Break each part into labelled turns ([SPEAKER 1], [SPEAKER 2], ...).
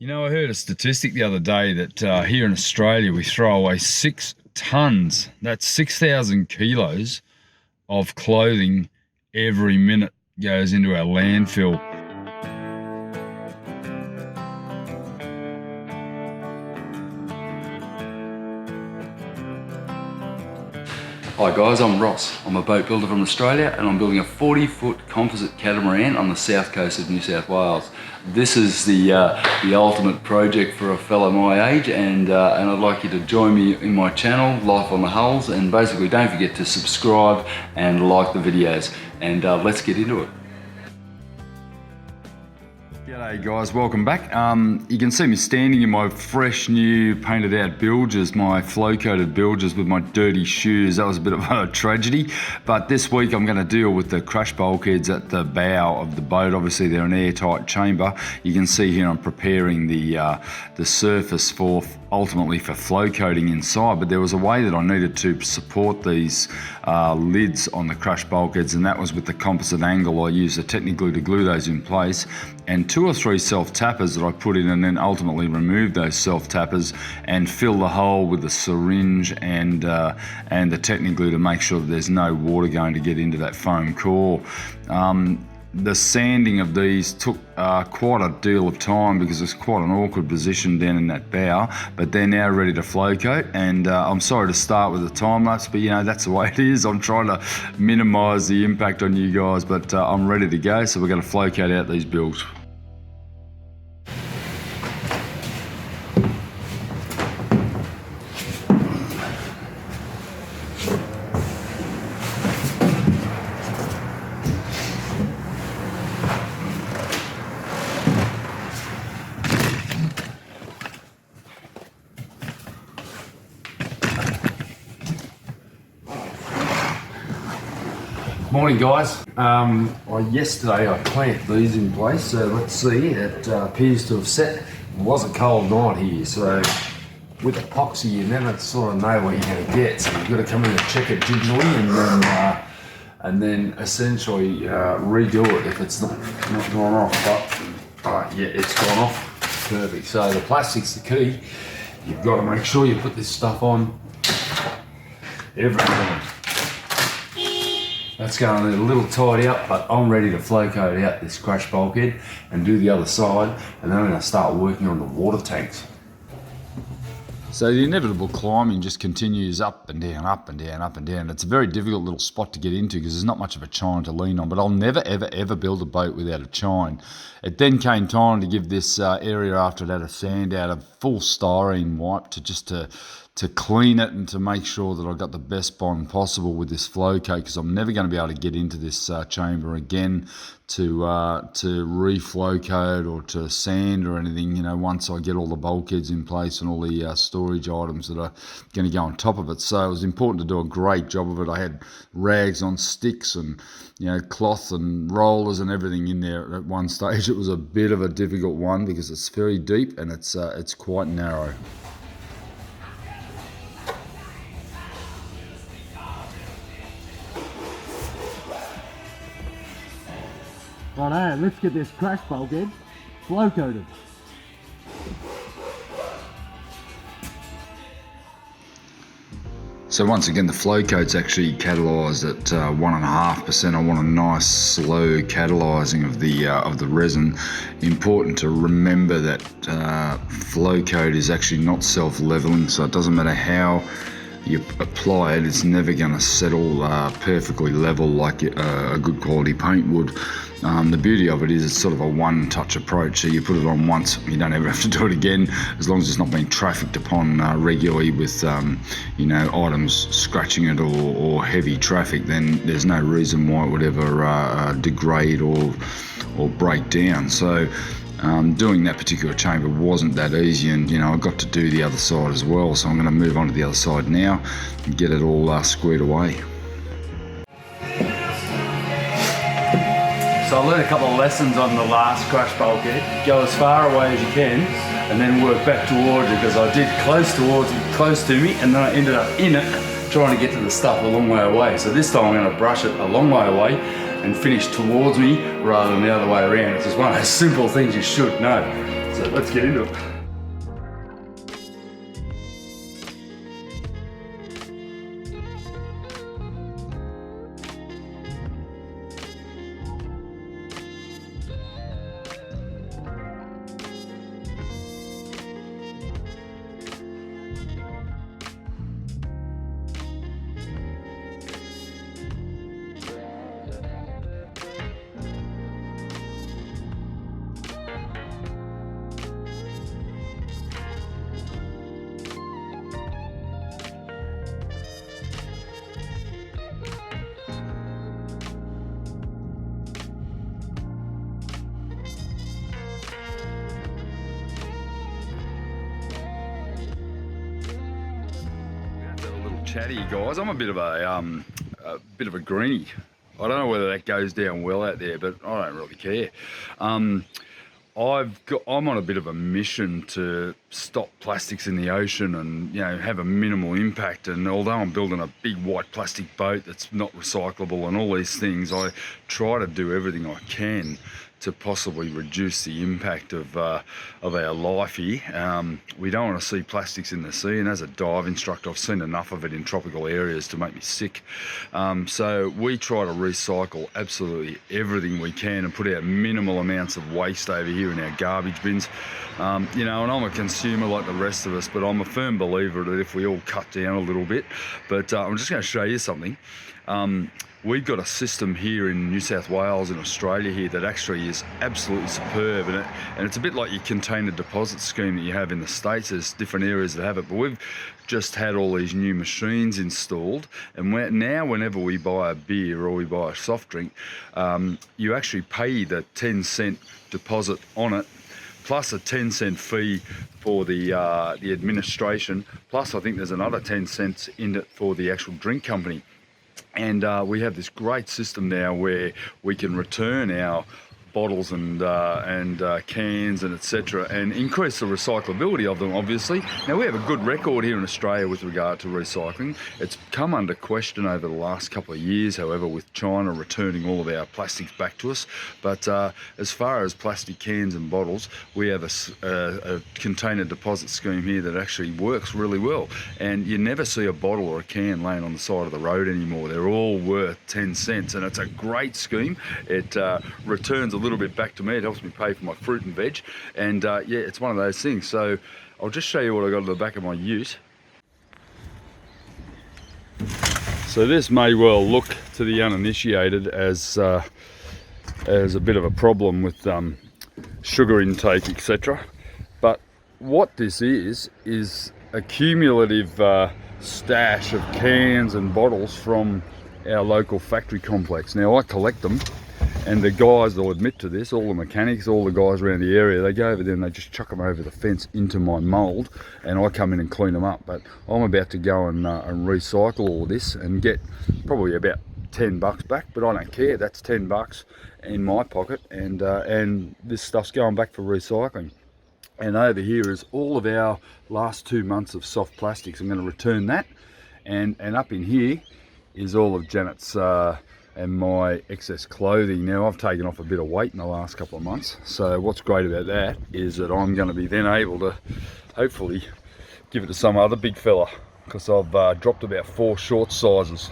[SPEAKER 1] You know, I heard a statistic the other day that here in Australia we throw away 6 tons, that's 6,000 kilos of clothing every minute goes into our landfill.
[SPEAKER 2] Hi guys, I'm Ross. I'm a boat builder from Australia and I'm building a 40-foot composite catamaran on the south coast of New South Wales. This is the ultimate project for a fellow my age, and I'd like you to join me in my channel, Life on the Hulls, and basically don't forget to subscribe and like the videos, and let's get into it.
[SPEAKER 1] G'day guys, welcome back. You can see me standing in my fresh new painted out bilges, my flow coated bilges with my dirty shoes. That was a bit of a tragedy, but this week I'm going to deal with the crash bulkheads at the bow of the boat. Obviously they're an airtight chamber. You can see here I'm preparing the surface for ultimately for flow coating inside, but there was a way that I needed to support these lids on the crash bulkheads, and that was with the composite angle. I used a techniglue to glue those in place, and 2 or 3 self-tappers that I put in, and then ultimately remove those self-tappers and fill the hole with the syringe and the techniglue to make sure that there's no water going to get into that foam core. The sanding of these took quite a deal of time because it's quite an awkward position down in that bow, but they're now ready to flow coat, and I'm sorry to start with a time lapse, but you know, that's the way it is. I'm trying to minimize the impact on you guys, but I'm ready to go, so we're going to flow coat out these builds.
[SPEAKER 3] Morning guys. Yesterday I clamped these in place, so let's see, it appears to have set. It was a cold night here, so with epoxy you never sort of know what you're going to get, so you've got to come in and check it digitally and then essentially redo it if it's not gone off, but yeah, it's gone off perfect. So the plastic's the key. You've got to make sure you put this stuff on every time. That's going to need a little tidy up, but I'm ready to flow coat out this crash bulkhead and do the other side, and then I'm going to start working on the water tanks.
[SPEAKER 1] So the inevitable climbing just continues up and down, up and down, up and down. It's a very difficult little spot to get into because there's not much of a chine to lean on, but I'll never, ever, ever build a boat without a chine. It then came time to give this area after it had a sand out a full styrene wipe to clean it and to make sure that I got the best bond possible with this flow coat, because I'm never going to be able to get into this chamber again to re-flow coat or to sand or anything, you know, once I get all the bulkheads in place and all the storage items that are going to go on top of it. So it was important to do a great job of it. I had rags on sticks and, you know, cloth and rollers and everything in there at one stage. It was a bit of a difficult one because it's very deep and it's quite narrow.
[SPEAKER 4] Righto, let's get this crash bulkhead flow coated.
[SPEAKER 1] So once again, the flow coat's actually catalysed at 1.5%. I want a nice slow catalysing of the resin. Important to remember that flow coat is actually not self-leveling, so it doesn't matter how you apply it, it's never going to settle perfectly level like a good quality paint would. The beauty of it is it's sort of a one-touch approach, so you put it on once, you don't ever have to do it again, as long as it's not being trafficked upon regularly with you know, items scratching it or heavy traffic. Then there's no reason why it would ever degrade or break down. So doing that particular chamber wasn't that easy, and you know, I got to do the other side as well, so I'm going to move on to the other side now and get it all squared away.
[SPEAKER 2] So I learned a couple of lessons on the last crash bulkhead. Go as far away as you can and then work back towards it, because I did close to me, and then I ended up in it trying to get to the stuff a long way away. So this time I'm going to brush it a long way away and finish towards me rather than the other way around. It's just one of those simple things you should know.
[SPEAKER 1] So let's get into it. Chatty guys, I'm a bit of a greenie. I don't know whether that goes down well out there, but I don't really care. I'm on a bit of a mission to stop plastics in the ocean and, you know, have a minimal impact. And although I'm building a big white plastic boat that's not recyclable and all these things, I try to do everything I can to possibly reduce the impact of our life here. We don't want to see plastics in the sea, and as a dive instructor I've seen enough of it in tropical areas to make me sick. So we try to recycle absolutely everything we can and put out minimal amounts of waste over here in our garbage bins. You know, and I'm a consumer like the rest of us, but I'm a firm believer that if we all cut down a little bit. But I'm just going to show you something. We've got a system here in New South Wales in Australia here that actually is absolutely superb, and it's a bit like your container deposit scheme that you have in the States. There's different areas that have it, but we've just had all these new machines installed, and now whenever we buy a beer or we buy a soft drink, you actually pay the 10-cent deposit on it, plus a 10-cent fee for the administration, plus I think there's another 10 cents in it for the actual drink company. And we have this great system now where we can return our bottles and cans and etc., and increase the recyclability of them, obviously. Now, we have a good record here in Australia with regard to recycling. It's come under question over the last couple of years, however, with China returning all of our plastics back to us. But as far as plastic cans and bottles, we have a container deposit scheme here that actually works really well, and you never see a bottle or a can laying on the side of the road anymore. They're all worth 10 cents, and it's a great scheme. It returns a little bit back to me. It helps me pay for my fruit and veg, and yeah, it's one of those things. So I'll just show you what I got at the back of my ute. So this may well look to the uninitiated as a bit of a problem with sugar intake, etc., but what this is a cumulative stash of cans and bottles from our local factory complex. Now, I collect them, and the guys will admit to this, all the mechanics, all the guys around the area, they go over there and they just chuck them over the fence into my mould, and I come in and clean them up. But I'm about to go and recycle all this and get probably about $10 back, but I don't care. That's $10 in my pocket, and this stuff's going back for recycling. And over here is all of our last 2 months of soft plastics. I'm going to return that, and up in here is all of Janet's and my excess clothing. Now, I've taken off a bit of weight in the last couple of months, so what's great about that is that I'm going to be then able to hopefully give it to some other big fella, because I've dropped about 4 short sizes.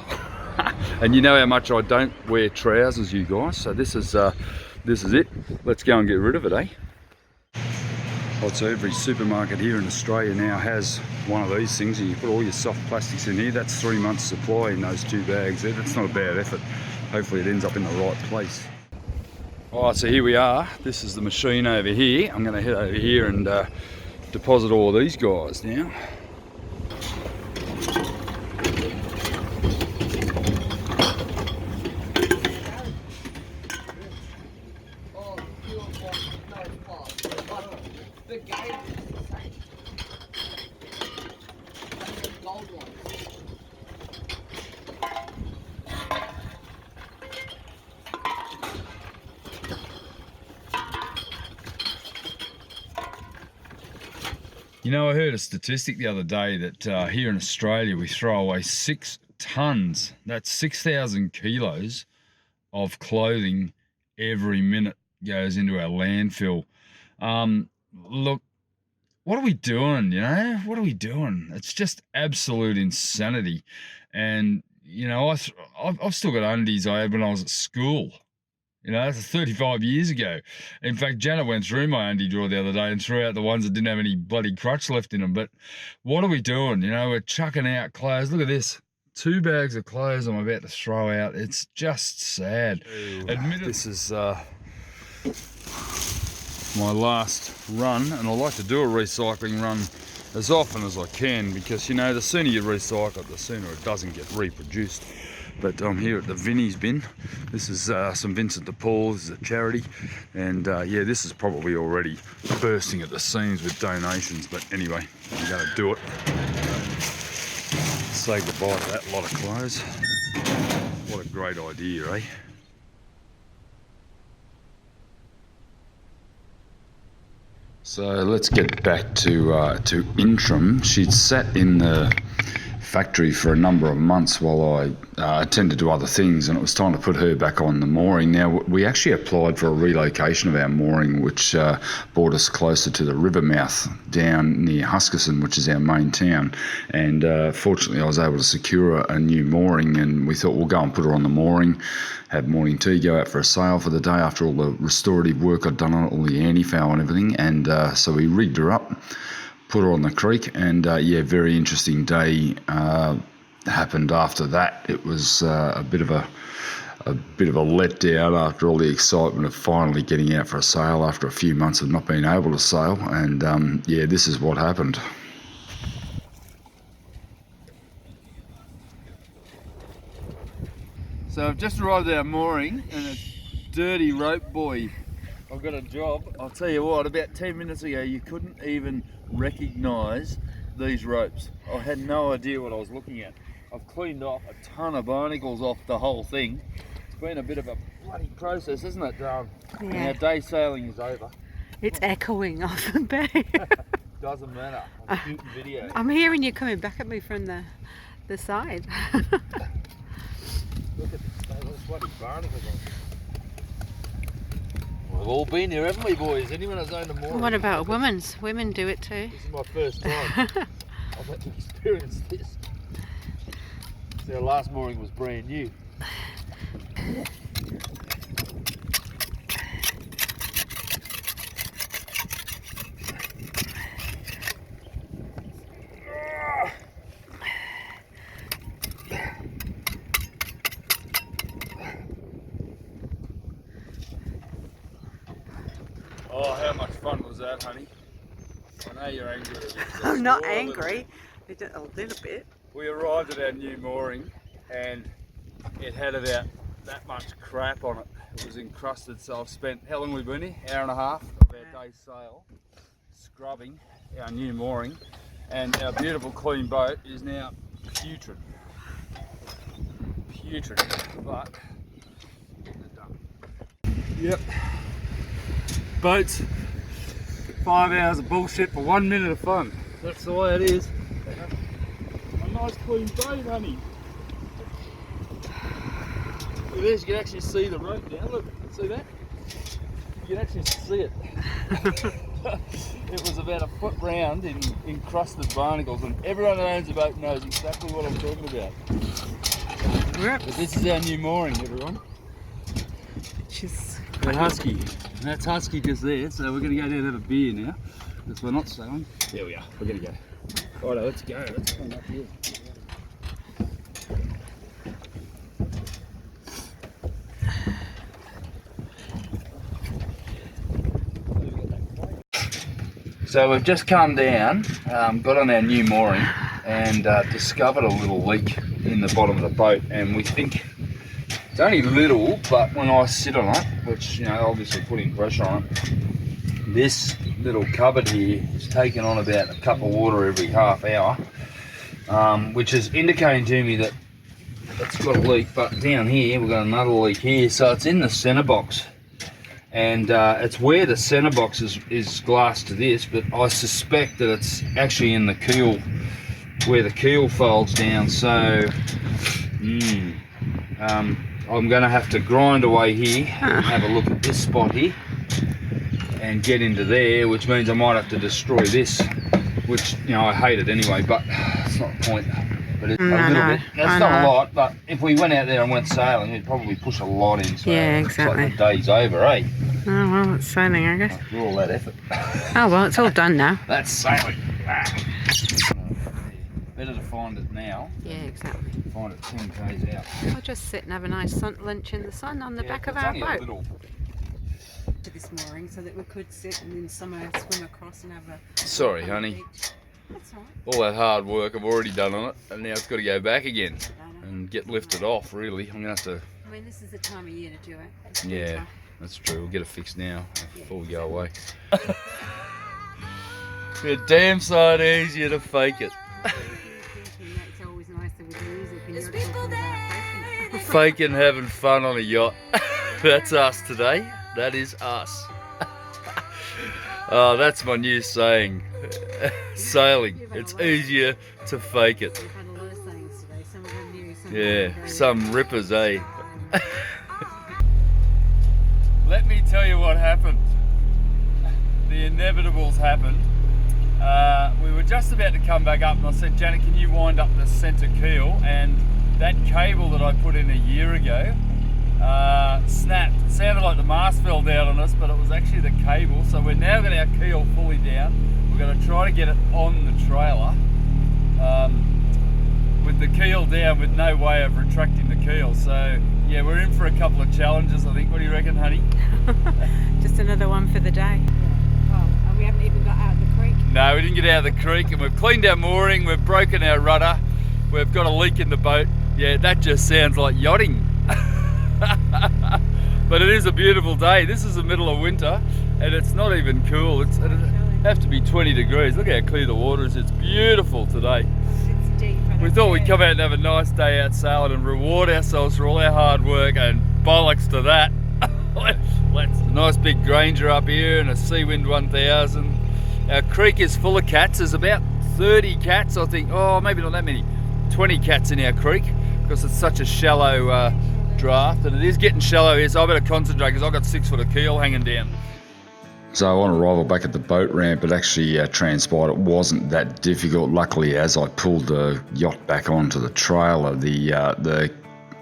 [SPEAKER 1] And you know how much I don't wear trousers, you guys, so this is it. Let's go and get rid of it, eh? Right, so every supermarket here in Australia now has one of these things, and you put all your soft plastics in here. That's 3 months supply in those 2 bags there. That's not a bad effort. Hopefully it ends up in the right place. All right, so here we are. This is the machine over here. I'm going to head over here and deposit all of these guys now. You know, I heard a statistic the other day that here in Australia we throw away 6 tons, that's 6,000 kilos of clothing every minute goes into our landfill. look, what are we doing, you know? What are we doing? It's just absolute insanity. And, you know, I've still got undies I had when I was at school. You know, that's 35 years ago. In fact, Janet went through my undie drawer the other day and threw out the ones that didn't have any bloody crutch left in them. But what are we doing? You know, we're chucking out clothes. Look at this. 2 bags of clothes I'm about to throw out. It's just sad. Admittedly, this is my last run, and I like to do a recycling run as often as I can because, you know, the sooner you recycle, the sooner it doesn't get reproduced. But I'm here at the Vinnie's bin. This is St Vincent de Paul. This is a charity, and yeah, this is probably already bursting at the seams with donations. But anyway, I'm going to do it. Say goodbye to that lot of clothes. What a great idea, eh? So let's get back to Intram. She'd sat in the factory for a number of months while I attended to other things, and it was time to put her back on the mooring. Now, we actually applied for a relocation of our mooring, which brought us closer to the river mouth down near Huskisson, which is our main town. And fortunately, I was able to secure a new mooring, and we thought we'll go and put her on the mooring, have morning tea, go out for a sail for the day after all the restorative work I'd done on it, all the anti-foul and everything. And so we rigged her up, put her on the creek, and yeah, very interesting day happened after that. It was a bit of a letdown after all the excitement of finally getting out for a sail after a few months of not being able to sail, and yeah, this is what happened. So I've just arrived at our mooring, and a dirty rope boy. I've got a job. I'll tell you what, about 10 minutes ago you couldn't even recognise these ropes. I had no idea what I was looking at. I've cleaned off a ton of barnacles off the whole thing. It's been a bit of a bloody process, isn't it, Darren? Yeah. And our day sailing is over.
[SPEAKER 5] It's echoing off the bay.
[SPEAKER 1] Doesn't matter. I'm shooting video.
[SPEAKER 5] I'm hearing you coming back at me from the side.
[SPEAKER 1] Look at those bloody barnacles on. We've all been here, haven't we, boys? Anyone that's owned a mooring?
[SPEAKER 5] What about women's? Women do it too.
[SPEAKER 1] This is my first time. I've had to experience this. So our last mooring was brand new. Oh, how much fun was that, honey? I know you're angry.
[SPEAKER 5] I'm not angry. A little bit.
[SPEAKER 1] We arrived at our new mooring and it had about that much crap on it. It was encrusted, so I've spent, how long have we been here? Hour and a half of our day's sail scrubbing our new mooring, and our beautiful clean boat is now putrid. Putrid, but getting it done. Yep. Boats, 5 hours of bullshit for 1 minute of fun. That's the way it is. A nice clean boat, honey. Look at this, you can actually see the rope now. Look, see that? You can actually see it. It was about a foot round in encrusted barnacles, and everyone that owns a boat knows exactly what I'm talking about. But this is our new mooring, everyone. We're Husky. And that's Husky just there, so we're going to go down and have a beer now, because we're not sailing. There we are, we're going to go. Alright, let's go. Let's come up here. So we've just come down, got on our new mooring, and discovered a little leak in the bottom of the boat, and we think it's only little, but when I sit on it, which, you know, obviously putting pressure on it, this little cupboard here is taking on about a cup of water every half hour, which is indicating to me that it's got a leak. But down here we've got another leak here, so it's in the centre box, and it's where the centre box is glass to this, but I suspect that it's actually in the keel, where the keel folds down. So I'm going to have to grind away here and have a look at this spot here, and get into there, which means I might have to destroy this, which, you know, I hate it anyway, but it's not the point. But it's a little bit. That's not a lot, but if we went out there and went sailing, we'd probably push a lot in. So
[SPEAKER 5] Yeah,
[SPEAKER 1] it's like
[SPEAKER 5] exactly.
[SPEAKER 1] the day's over, eh?
[SPEAKER 5] Oh, well, it's sailing, I guess.
[SPEAKER 1] After all that effort.
[SPEAKER 5] Oh, well, it's all done now.
[SPEAKER 1] That's sailing. Better to find it now.
[SPEAKER 5] Yeah, exactly.
[SPEAKER 1] Find it 10 k's out.
[SPEAKER 5] I'll just sit and have a nice lunch in the sun on the back of
[SPEAKER 1] it's
[SPEAKER 5] our
[SPEAKER 1] only a
[SPEAKER 5] boat.
[SPEAKER 1] little.
[SPEAKER 5] To this mooring so that we could sit and then somewhere swim across and have a...
[SPEAKER 1] Sorry,
[SPEAKER 5] on the
[SPEAKER 1] honey.
[SPEAKER 5] beach. That's all right.
[SPEAKER 1] All that hard work I've already done on it, and now it's got to go back again and get lifted off, really. I'm going to have to...
[SPEAKER 5] I mean, this is the time of year to do it. It's
[SPEAKER 1] Yeah,
[SPEAKER 5] winter.
[SPEAKER 1] that's true. We'll get it fixed now before we go away. It's a damn sight easier to fake it.
[SPEAKER 5] It's always nicer with music and you're talking about faking.
[SPEAKER 1] Faking having fun on a yacht. That's us today. That is us. Oh, that's my new saying. Sailing. It's easier to fake it.
[SPEAKER 5] We've had a lot of sayings today. Some of them new, some of them
[SPEAKER 1] Yeah,
[SPEAKER 5] very
[SPEAKER 1] some rippers, eh? Let me tell you what happened. The inevitables happened. We were just about to come back up and I said, Janet, can you wind up the centre keel? And that cable that I put in a year ago snapped. It sounded like the mast fell down on us, but it was actually the cable. So we're now got our keel fully down. We're going to try to get it on the trailer with the keel down with no way of retracting the keel. So yeah, we're in for a couple of challenges, I think. What do you reckon, honey?
[SPEAKER 5] Just another one for the day. Oh, and we haven't even got out of the creek.
[SPEAKER 1] No, we didn't get out of the creek, and we've cleaned our mooring, we've broken our rudder, we've got a leak in the boat. Yeah, that just sounds like yachting. But it is a beautiful day. This is the middle of winter and it's not even cool. It'd have to be 20 degrees. Look how clear the water is. It's beautiful today.
[SPEAKER 5] It's deep.
[SPEAKER 1] We thought we'd come out and have a nice day out sailing and reward ourselves for all our hard work, and bollocks to that. Let's a nice big Granger up here and a Seawind 1000. Our creek is full of cats. There's about 30 cats, I think. Oh, maybe not that many. 20 cats in our creek because it's such a shallow draft, and it is getting shallow here, so I better concentrate because I've got 6 foot of keel hanging down. So on arrival back at the boat ramp, it actually transpired it wasn't that difficult. Luckily, as I pulled the yacht back onto the trailer,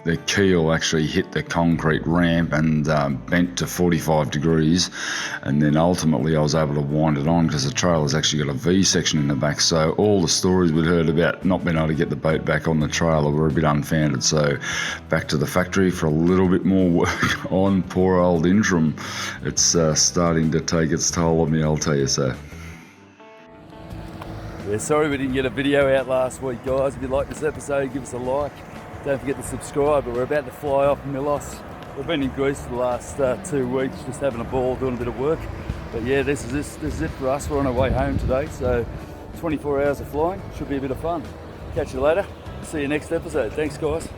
[SPEAKER 1] the keel actually hit the concrete ramp and bent to 45 degrees, and then ultimately I was able to wind it on because the trailer's actually got a V section in the back. So all the stories we'd heard about not being able to get the boat back on the trailer were a bit unfounded. So back to the factory for a little bit more work on poor old Interim. It's starting to take its toll on me, I'll tell you so. Yeah, sorry we didn't get a video out last week, guys. If you like this episode, give us a like. Don't forget to subscribe. But we're about to fly off Milos. We've been in Greece for the last 2 weeks, just having a ball, doing a bit of work. But yeah, this is it for us. We're on our way home today, so 24 hours of flying. Should be a bit of fun. Catch you later. See you next episode. Thanks, guys.